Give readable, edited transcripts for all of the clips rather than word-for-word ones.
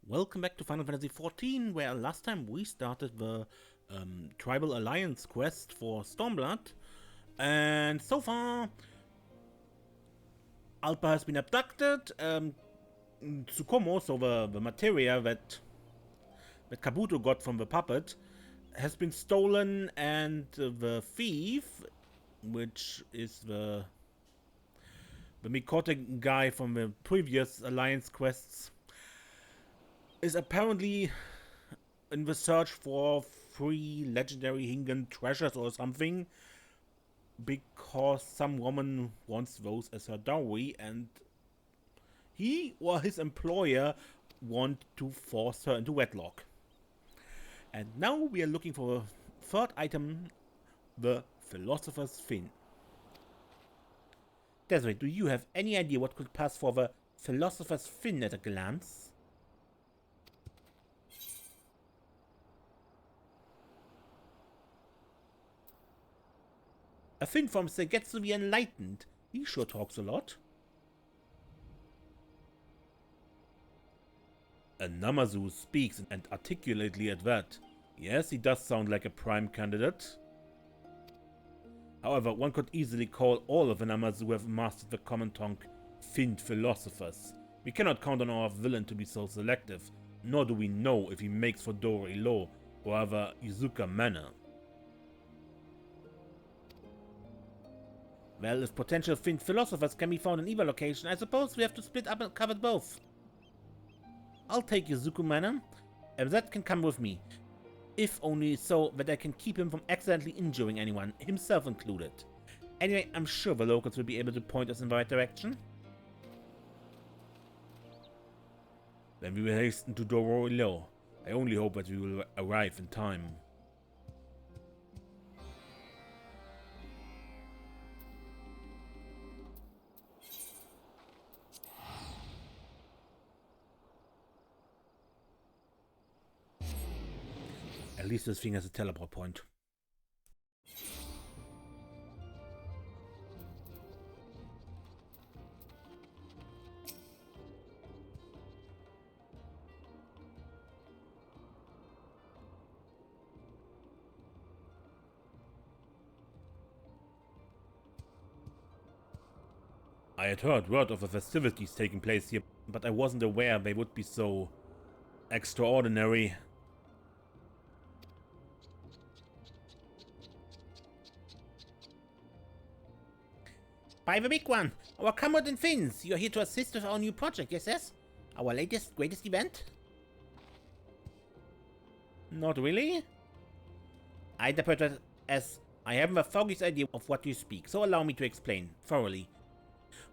Welcome back to Final Fantasy XIV, where last time we started the Tribal Alliance quest for Stormblood, and so far Alpa has been abducted, Tsukomo, so the materia that Kabuto got from the puppet, has been stolen, and the thief, which is the Mikote guy from the previous Alliance quests, is apparently in the search for 3 legendary Hingan treasures or something, because some woman wants those as her dowry, and he or his employer want to force her into wedlock. And now we are looking for the third item, the Philosopher's Fin. Desiree, do you have any idea what could pass for the Philosopher's Fin at a glance? A fin from Segetsu the Enlightened. He sure talks a lot. A Namazu speaks and articulately at that. Yes, he does sound like a prime candidate. However, one could easily call all of the Namazu who have mastered the common tongue Fin philosophers. We cannot count on our villain to be so selective, nor do we know if he makes for Dori Lo or other Izuka Manor. Well, if potential Fin philosophers can be found in either location, I suppose we have to split up and cover both. I'll take Yuzuku Manor, and that can come with me, if only so that I can keep him from accidentally injuring anyone, himself included. Anyway, I'm sure the locals will be able to point us in the right direction. Then we will hasten to Dororo. I only hope that we will arrive in time. At least this thing has a teleport point. I had heard word of the festivities taking place here, but I wasn't aware they would be so extraordinary. By the big one, our comrade and Finns, you are here to assist with our new project, yes? Our latest, greatest event? Not really? I interpret it as I haven't the foggiest idea of what you speak, so allow me to explain thoroughly.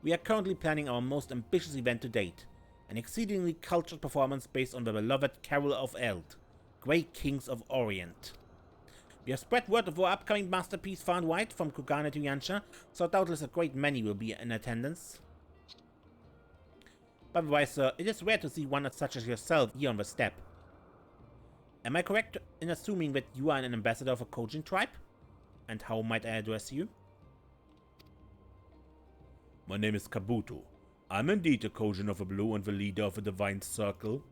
We are currently planning our most ambitious event to date, an exceedingly cultured performance based on the beloved Carol of Eld, Great Kings of Orient. We have spread word of our upcoming masterpiece far and wide, from Kugane to Yansha, so doubtless a great many will be in attendance. By the way, sir, it is rare to see one such as yourself here on the step. Am I correct in assuming that you are an ambassador of a Kojin tribe? And how might I address you? My name is Kabuto. I'm indeed a Kojin of the Blue and the leader of a divine circle.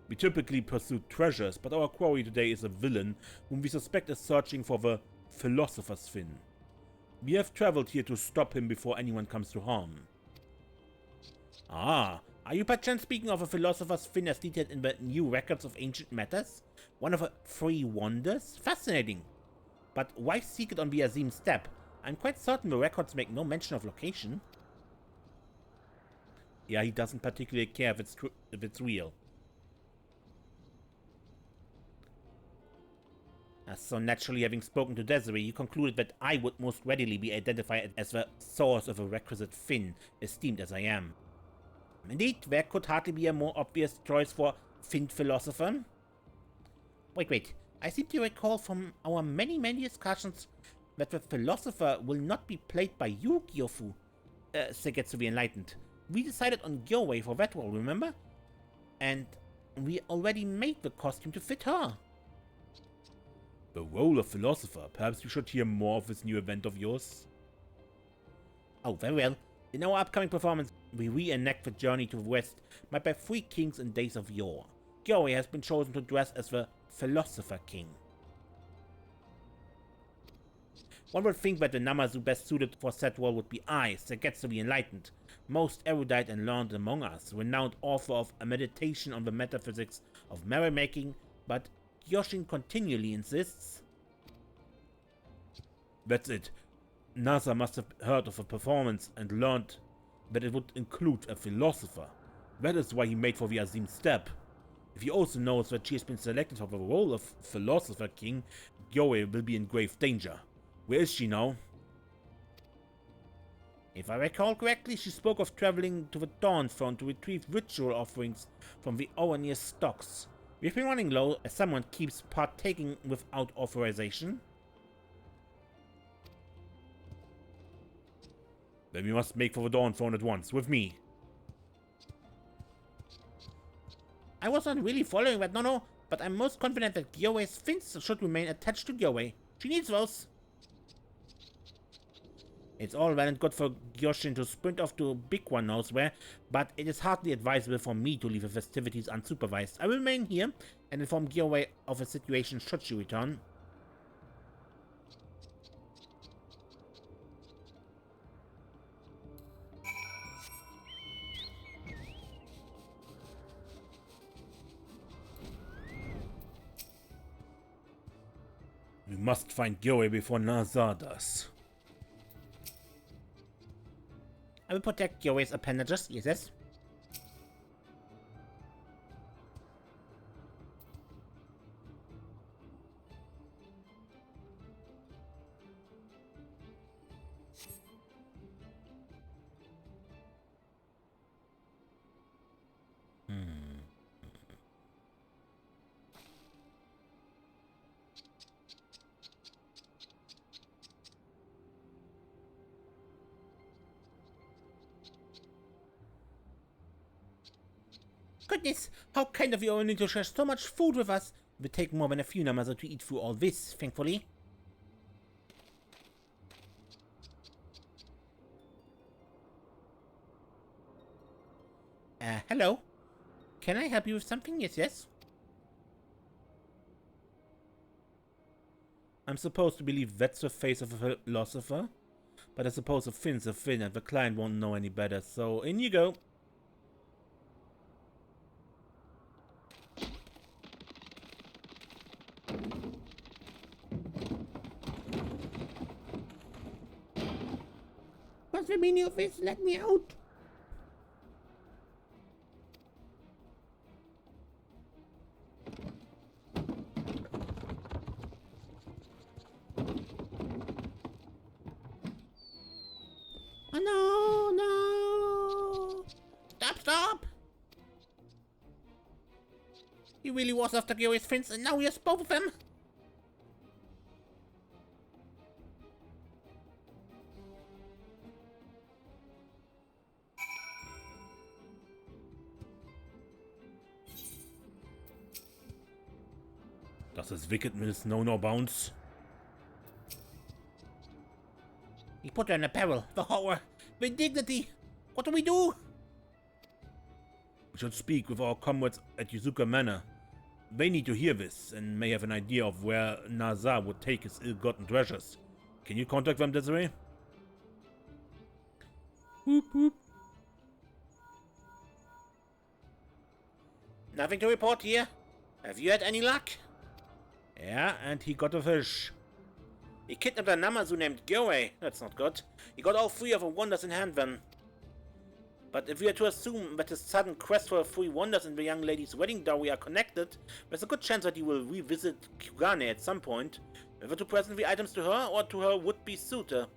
We typically pursue treasures, but our quarry today is a villain whom we suspect is searching for the Philosopher's Fin. We have traveled here to stop him before anyone comes to harm. Ah, are you perchance speaking of a Philosopher's Fin as detailed in the new records of ancient matters? One of the 3 wonders? Fascinating. But why seek it on the Azim steppe? I'm quite certain the records make no mention of location. Yeah, he doesn't particularly care if it's real. So naturally, having spoken to Desiree, you concluded that I would most readily be identified as the source of a requisite Fin, esteemed as I am. Indeed, there could hardly be a more obvious choice for Fin philosopher. Wait, I seem to recall from our many discussions that the philosopher will not be played by you, Gyofu, Segetsu the Enlightened. We decided on Gyowei for that role, remember? And we already made the costume to fit her. The role of philosopher. Perhaps you should hear more of this new event of yours. Oh, very well. In our upcoming performance, we reenact the journey to the west made by 3 kings in days of yore. Gyoe has been chosen to dress as the philosopher king. One would think that the Namazu best suited for said role would be I, Segetsu the Enlightened, most erudite and learned among us, renowned author of A Meditation on the Metaphysics of Merrymaking, but Gyoshin continually insists. That's it. Nasa must have heard of the performance and learned that it would include a philosopher. That is why he made for the Azim step. If he also knows that she has been selected for the role of philosopher king, Gyoe will be in grave danger. Where is she now? If I recall correctly, she spoke of traveling to the Dawn Throne to retrieve ritual offerings from the Oranir stocks. We've been running low as someone keeps partaking without authorization. Then we must make for the Dawn Throne at once, with me. I was not really following that, no, but I'm most confident that Gyoe's fins should remain attached to Gyoe. She needs those. It's all well and good for Gyoshin to sprint off to big one knows where, but it is hardly advisable for me to leave the festivities unsupervised. I will remain here and inform Gyoe of the situation should she return. We must find Gyoe before Nhaza'a does. I will protect Gyoe's appendages, yes. Goodness, how kind of you only to share so much food with us. It would take more than a few Namazu to eat through all this, thankfully. Hello? Can I help you with something? Yes? I'm supposed to believe that's the face of a philosopher, but I suppose a fin's a fin and the client won't know any better, so in you go. What's the meaning of this? Let me out! Oh no! Stop! He really was after Gyoe's fins and now he has both of them! Does his wickedness know no bounds? He put her in a peril. The horror. The indignity. What do we do? We should speak with our comrades at Yuzuka Manor. They need to hear this and may have an idea of where Nhaza'a would take his ill-gotten treasures. Can you contact them, Desiree? Whoop. Nothing to report here. Have you had any luck? Yeah, and he got a fish. He kidnapped a Namazu named Gyoe. That's not good. He got all three of the wonders in hand then. But if we are to assume that his sudden quest for the three wonders and the young lady's wedding dowry are connected, there's a good chance that he will revisit Kugane at some point, whether to present the items to her or to her would-be suitor.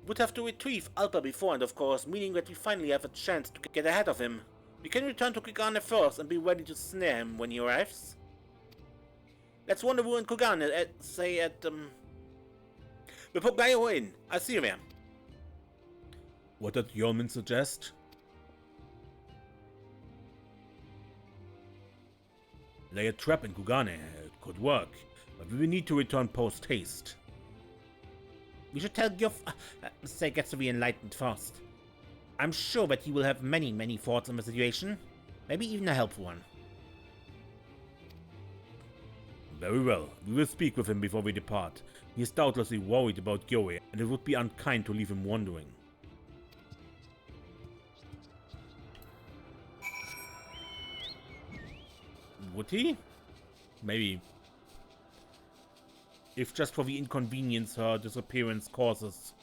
We would have to retrieve Alpa beforehand, of course, meaning that we finally have a chance to get ahead of him. We can return to Kugane first and be ready to snare him when he arrives. Let's rendezvous in Kugane say at, We put Gaio in. I'll see you there. What did Yeoman suggest? Lay a trap in Kugane. It could work, but we need to return post-haste. We should tell Segetsu the Enlightened first. I'm sure that he will have many thoughts on the situation. Maybe even a helpful one. Very well. We will speak with him before we depart. He is doubtlessly worried about Gyoe, and it would be unkind to leave him wandering. Would he? Maybe. If just for the inconvenience her disappearance causes.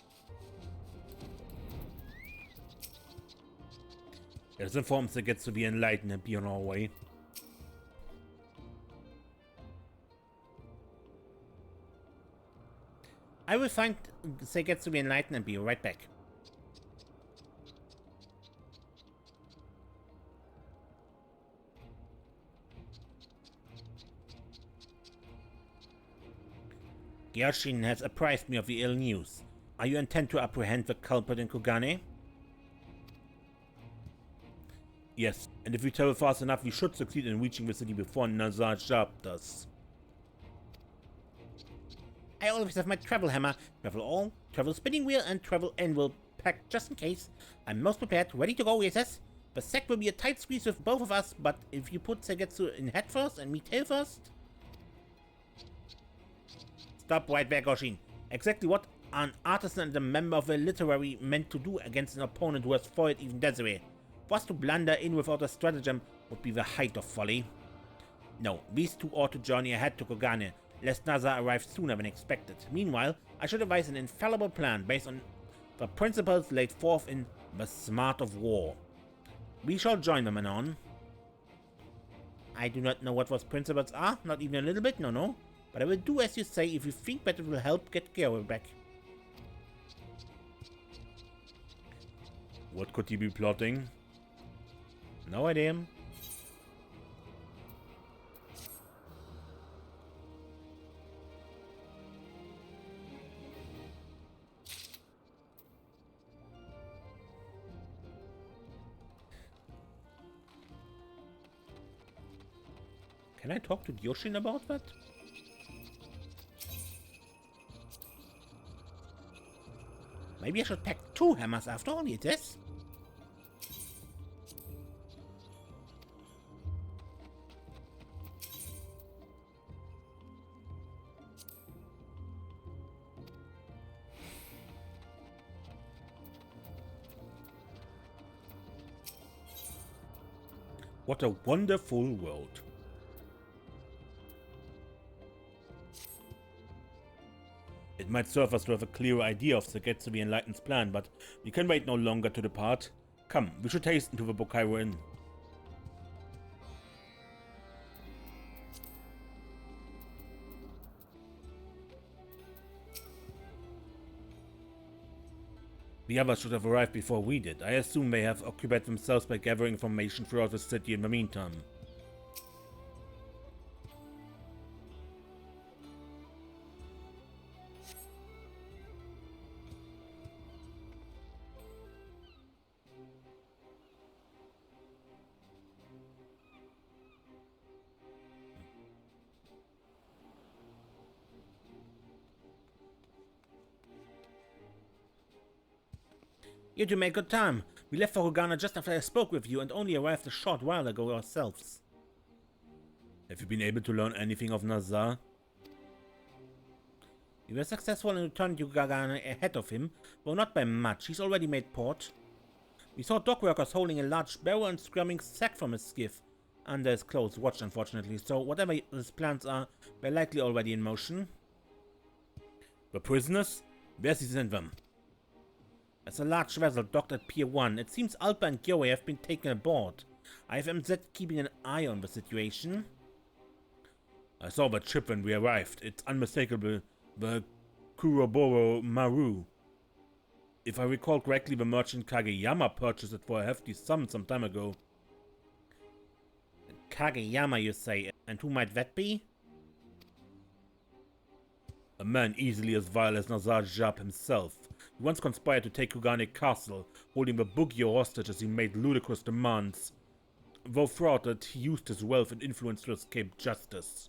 Let us inform Segetsu Enlightened and be on our way. I will find Segetsu Enlightened and be right back. Gyoshin has apprised me of the ill news. Are you intent to apprehend the culprit in Kogane? Yes, and if we travel fast enough, we should succeed in reaching the city before Nhaza'a Jaab does. I always have my travel hammer, travel all, travel spinning wheel, and travel anvil packed just in case. I'm most prepared, ready to go, yes. The sec will be a tight squeeze with both of us, but if you put Segetsu in head first and me tail first... Stop right there, Goshin. Exactly what an artisan and a member of a literary meant to do against an opponent who has foiled even Desiree. For us to blunder in without a stratagem would be the height of folly. No, these two ought to journey ahead to Kogane, lest Nhaza'a arrive sooner than expected. Meanwhile, I should devise an infallible plan based on the principles laid forth in The Smart of War. We shall join them anon. I do not know what those principles are, not even a little bit, no. But I will do as you say if you think that it will help get Gyoe back. What could he be plotting? No idea. Can I talk to Gyoshin about that? Maybe I should pack 2 hammers after all, yes? What a wonderful world. It might serve us to have a clearer idea of Segetsu Enlightened's plan, but we can wait no longer to depart. Come, we should hasten to the Bokairo Inn. The others should have arrived before we did. I assume they have occupied themselves by gathering information throughout the city in the meantime. You two made good time. We left for Kogane just after I spoke with you and only arrived a short while ago ourselves. Have you been able to learn anything of Nhaza'a? We were successful in returning to Kogane ahead of him, though not by much. He's already made port. We saw dock workers holding a large barrel and scrubbing sack from his skiff. Under his close watch, unfortunately, so whatever his plans are, they're likely already in motion. The prisoners? Where's he sent them? As a large vessel docked at Pier 1, it seems Alpa and Gyoe have been taken aboard. I have MZ keeping an eye on the situation. I saw that ship when we arrived. It's unmistakable the Kuroboro Maru. If I recall correctly, the merchant Kageyama purchased it for a hefty sum some time ago. Kageyama, you say? And who might that be? A man easily as vile as Nhaza'a Jaab himself. He once conspired to take Kogane Castle, holding the Bugyo hostage as he made ludicrous demands. Though thwarted, he used his wealth and influence to escape justice.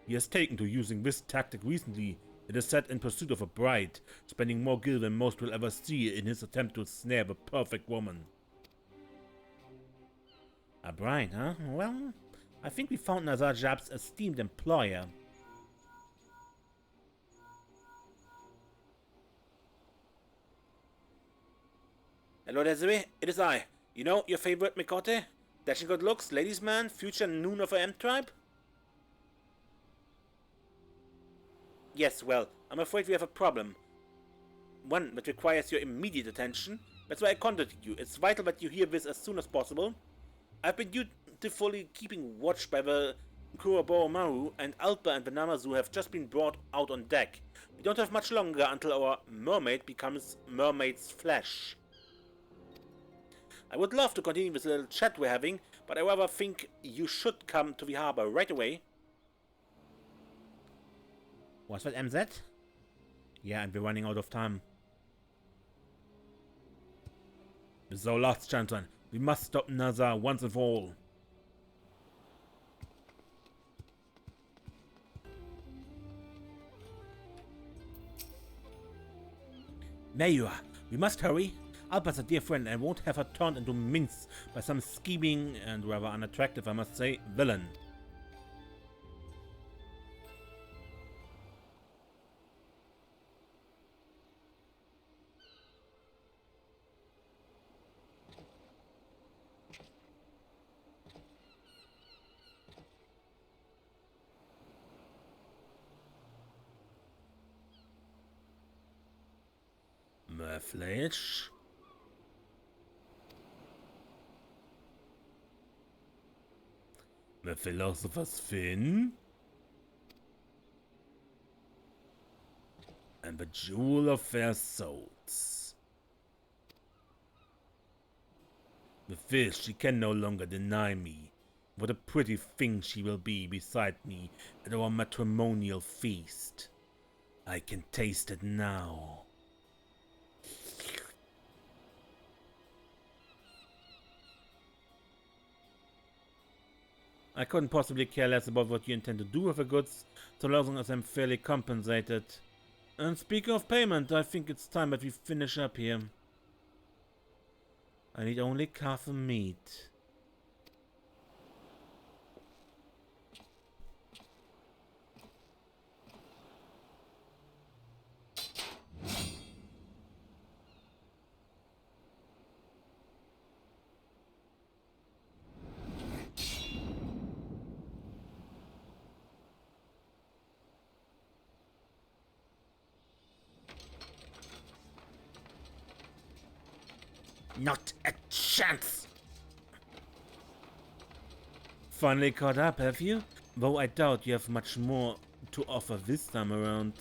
He has taken to using this tactic recently, it is said in pursuit of a bride, spending more gil than most will ever see in his attempt to snare the perfect woman. A bride, huh? Well, I think we found Nhaza'a Jaab's esteemed employer. Hello, Desiree. It is I. You know, your favorite Mikote? Dashing good looks, ladies man, future noon of a M tribe? Yes, well, I'm afraid we have a problem. One that requires your immediate attention. That's why I contacted you. It's vital that you hear this as soon as possible. I've been dutifully keeping watch by the Maru, and Alpa and the Namazu have just been brought out on deck. We don't have much longer until our mermaid becomes mermaid's flesh. I would love to continue this little chat we're having, but I rather think you should come to the harbor right away. Was that MZ? Yeah, and we're running out of time. This is our last chance, man. We must stop Nhaza'a once and for all. There you are. We must hurry. Alpa's a dear friend and won't have her turned into mince by some scheming and rather unattractive, I must say, villain. My flesh. The philosopher's fin. And the jewel of fair souls. The fish, she can no longer deny me. What a pretty thing she will be beside me at our matrimonial feast. I can taste it now. I couldn't possibly care less about what you intend to do with the goods, so long as I'm fairly compensated. And speaking of payment, I think it's time that we finish up here. I need only calf and meat. Not a chance! Finally caught up, have you? Though I doubt you have much more to offer this time around.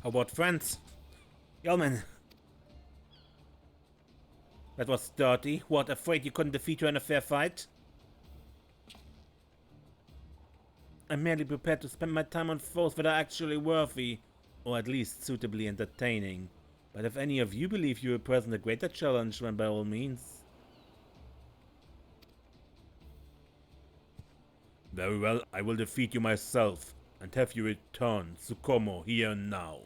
How about friends? Yeoman. That was dirty. What, afraid you couldn't defeat her in a fair fight? I'm merely prepared to spend my time on foes that are actually worthy, or at least suitably entertaining. But if any of you believe you represent a greater challenge, then by all means. Very well, I will defeat you myself, and have you return Tsukomo here and now.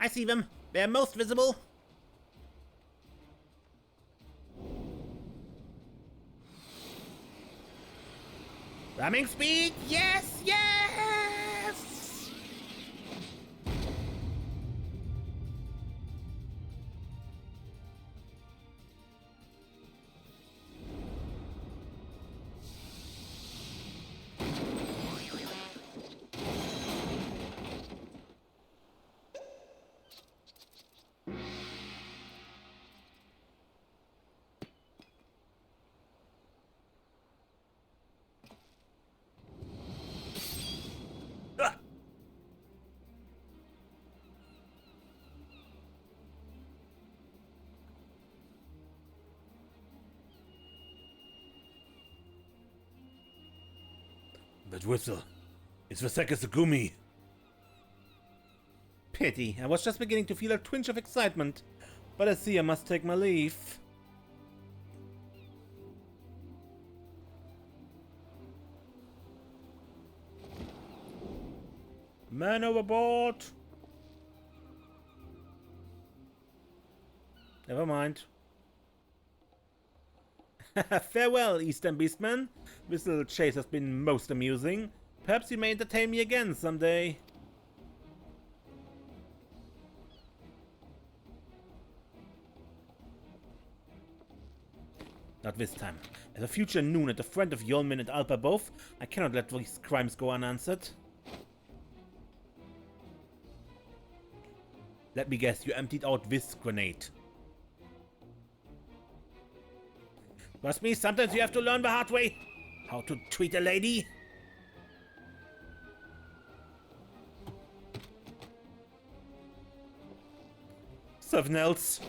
I see them. They're most visible. Ramming speed! Yes! Yes! That whistle. It's the Sekisugumi. Pity. I was just beginning to feel a twinge of excitement. But I see I must take my leave. Man overboard! Never mind. Farewell, Eastern Beastman. This little chase has been most amusing. Perhaps you may entertain me again someday. Not this time. As a future noon at the front of Yolmin and Alpa both, I cannot let these crimes go unanswered. Let me guess, you emptied out this grenade. Trust me, sometimes you have to learn the hard way. How to treat a lady. Something else.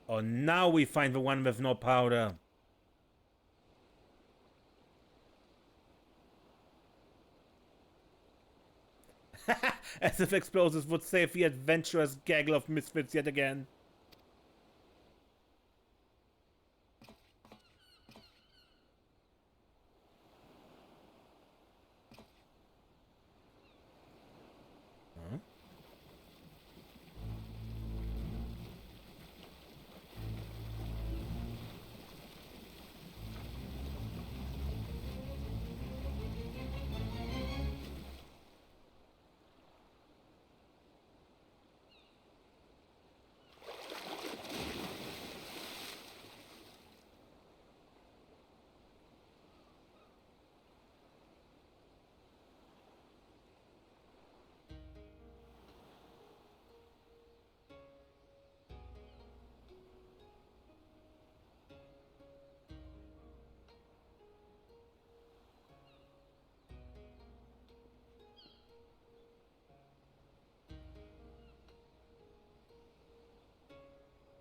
Oh, now we find the one with no powder. As if explosives would save the adventurous gaggle of misfits yet again. Huh?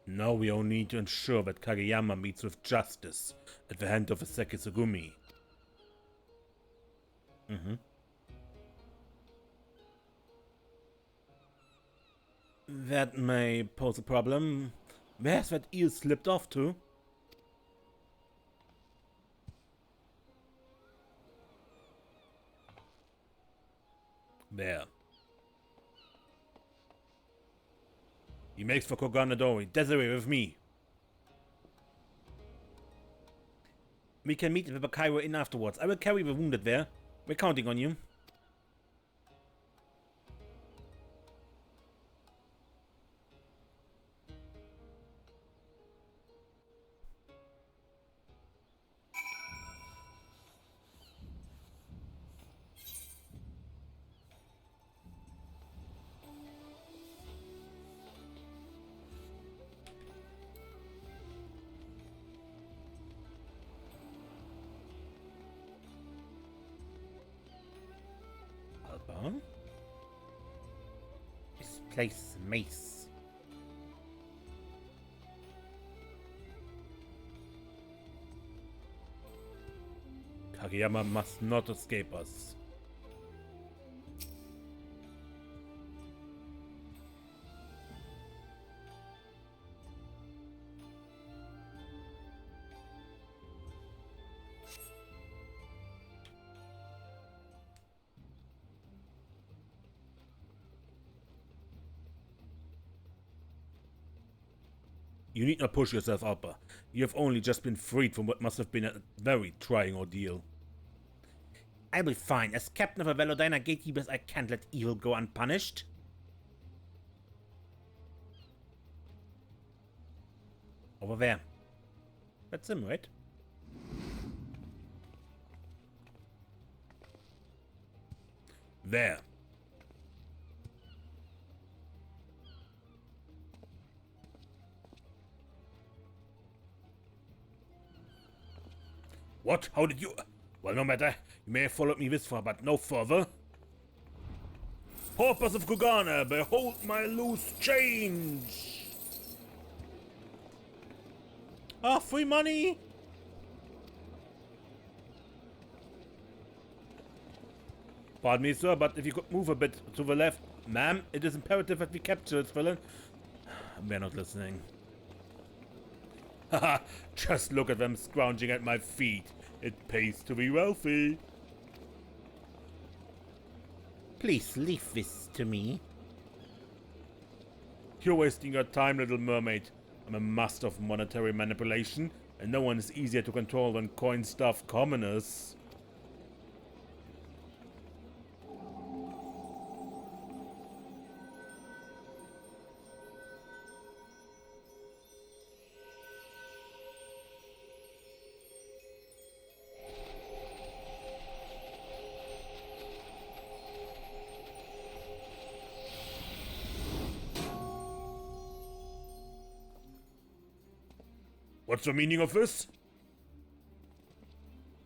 Now we only need to ensure that Kageyama meets with justice at the hand of a Sekisugumi. That may pose a problem. Where's that eel slipped off to? There. He makes for Koganadori. Desiree with me. We can meet at the Cairo Inn afterwards. I will carry the wounded there. We're counting on you. Alpa? Misplaced mace. Kageyama must not escape us. You need not push yourself, Alpa. You have only just been freed from what must have been a very trying ordeal. I'll be fine. As captain of the Velodyna gatekeepers, I can't let evil go unpunished. Over there. That's him, right? There. What? How did you... Well, no matter. You may have followed me this far, but no further. Paupers of Kugana, behold my loose change! Ah, free money! Pardon me, sir, but if you could move a bit to the left... Ma'am, it is imperative that we capture this villain. We're not listening. Haha, just look at them scrounging at my feet. It pays to be wealthy. Please leave this to me. You're wasting your time, little mermaid. I'm a master of monetary manipulation, and no one is easier to control than coin-stuffed commoners. What's the meaning of this?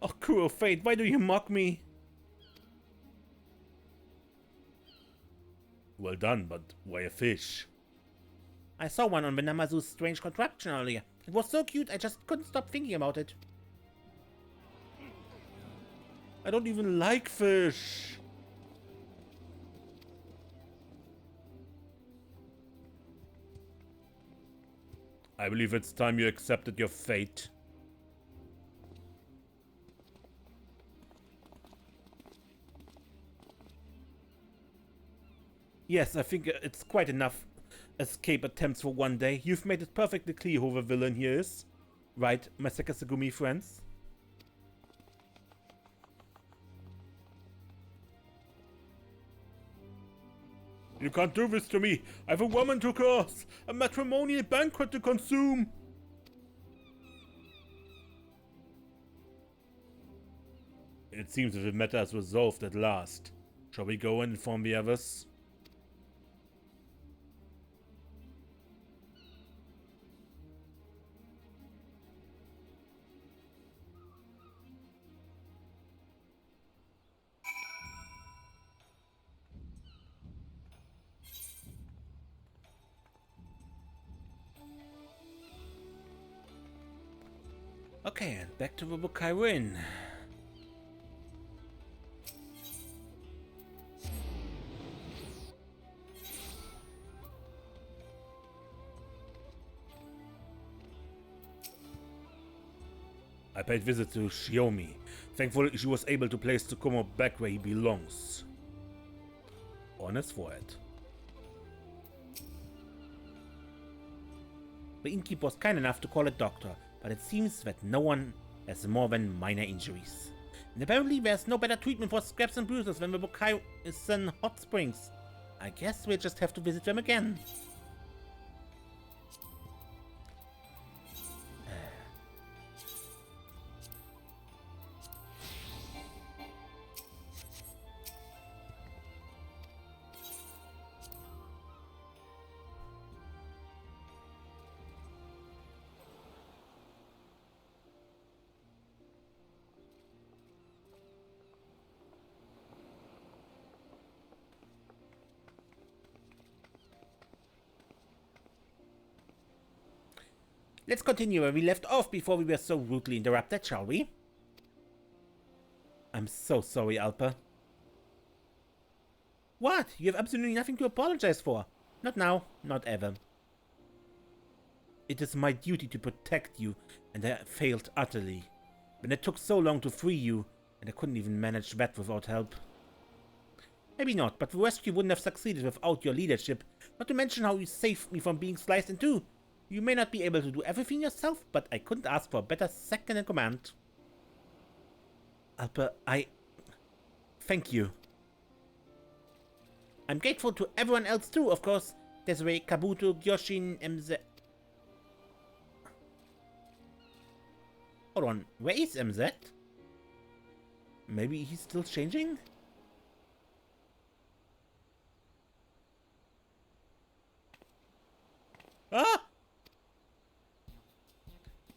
Oh, cruel fate, why do you mock me? Well done, but why a fish? I saw one on the Namazu's strange contraption earlier. It was so cute, I just couldn't stop thinking about it. I don't even like fish. I believe it's time you accepted your fate. Yes, I think it's quite enough escape attempts for one day. You've made it perfectly clear who the villain here is. Right, my Sekasegumi friends? You can't do this to me! I have a woman to curse! A matrimonial banquet to consume! It seems that the matter is resolved at last. Shall we go and inform the others? Okay, and back to the Bukai Ruin. I paid visit to Shiomi. Thankfully, she was able to place Tsukomo back where he belongs. On his forehead. The innkeeper was kind enough to call a doctor, but it seems that no one has more than minor injuries. And apparently there's no better treatment for scraps and bruises than the Bukai in hot springs. I guess we'll just have to visit them again. Let's continue where we left off before we were so rudely interrupted, shall we? I'm so sorry, Alpa. What? You have absolutely nothing to apologize for. Not now, not ever. It is my duty to protect you, and I failed utterly. When it took so long to free you, and I couldn't even manage that without help. Maybe not, but the rescue wouldn't have succeeded without your leadership, not to mention how you saved me from being sliced in two. You may not be able to do everything yourself, but I couldn't ask for a better second in command. Alpa, thank you. I'm grateful to everyone else too, of course. Desiree, Kabuto, Gyoshin, MZ... Hold on, where is MZ? Maybe he's still changing? Ah!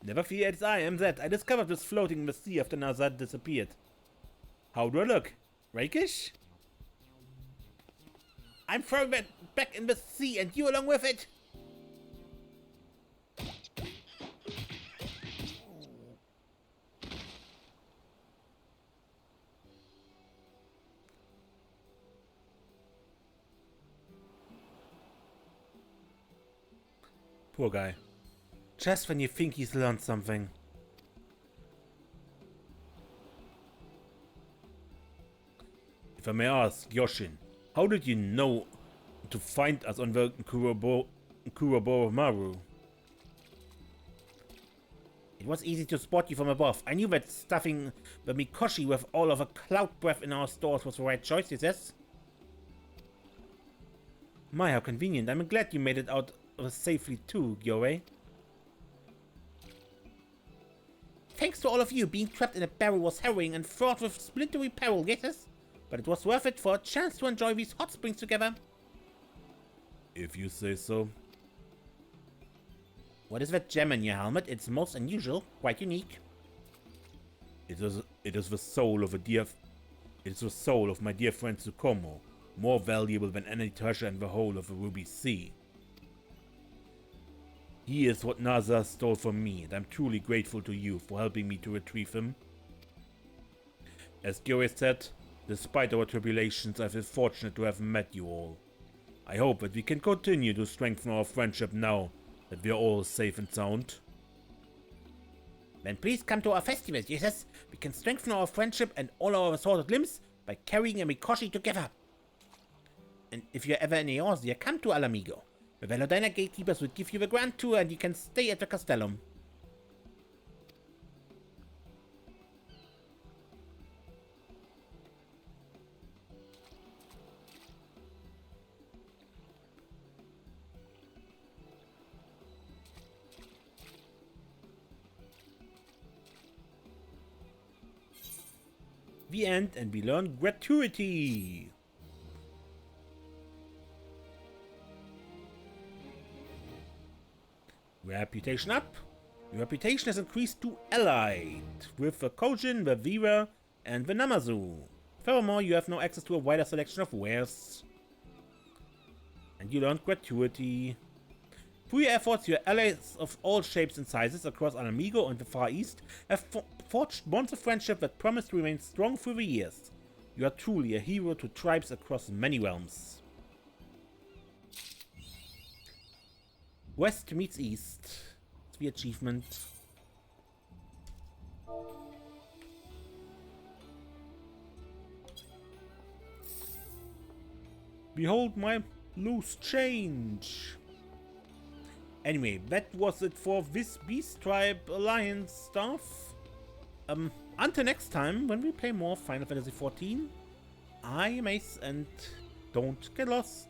Never fear, it's I, MZ. I discovered this floating in the sea after Nhaza'a disappeared. How do I look? Rakish? I'm throwing that back in the sea and you along with it! Poor guy. Just when you think he's learned something. If I may ask, Yoshin, how did you know to find us on the Kuroboromaru? It was easy to spot you from above. I knew that stuffing the Mikoshi with all of a cloud breath in our stores was the right choice, he says. My, how convenient. I'm glad you made it out safely too, Gyorei. Thanks to all of you, being trapped in a barrel was harrowing and fraught with splintery peril, yes? But it was worth it for a chance to enjoy these hot springs together. If you say so. What is that gem in your helmet? It's most unusual, quite unique. It is the soul of my dear friend Tsukomo, more valuable than any treasure in the whole of the Ruby Sea. He is what Nhaza'a stole from me, and I'm truly grateful to you for helping me to retrieve him. As Gyorei said, despite our tribulations, I feel fortunate to have met you all. I hope that we can continue to strengthen our friendship now that we are all safe and sound. Then please come to our festival, Jesus. We can strengthen our friendship and all our assorted limbs by carrying a Mikoshi together. And if you're ever in Eorzea, come to Alamigo. The Velodina gatekeepers will give you the grand tour and you can stay at the Castellum. The end, and we learn gratuity. Reputation up. Your reputation has increased to allied with the Kojin, the Vira, and the Namazu. Furthermore, you have now access to a wider selection of wares. And you learned gratuity. Through your efforts, your allies of all shapes and sizes across Alamigo and the Far East have forged bonds of friendship that promise to remain strong through the years. You are truly a hero to tribes across many realms. West meets East. It's the achievement. Behold my loose change. Anyway, that was it for this Beast Tribe Alliance stuff. Until next time, when we play more Final Fantasy XIV, I am Ace, and don't get lost.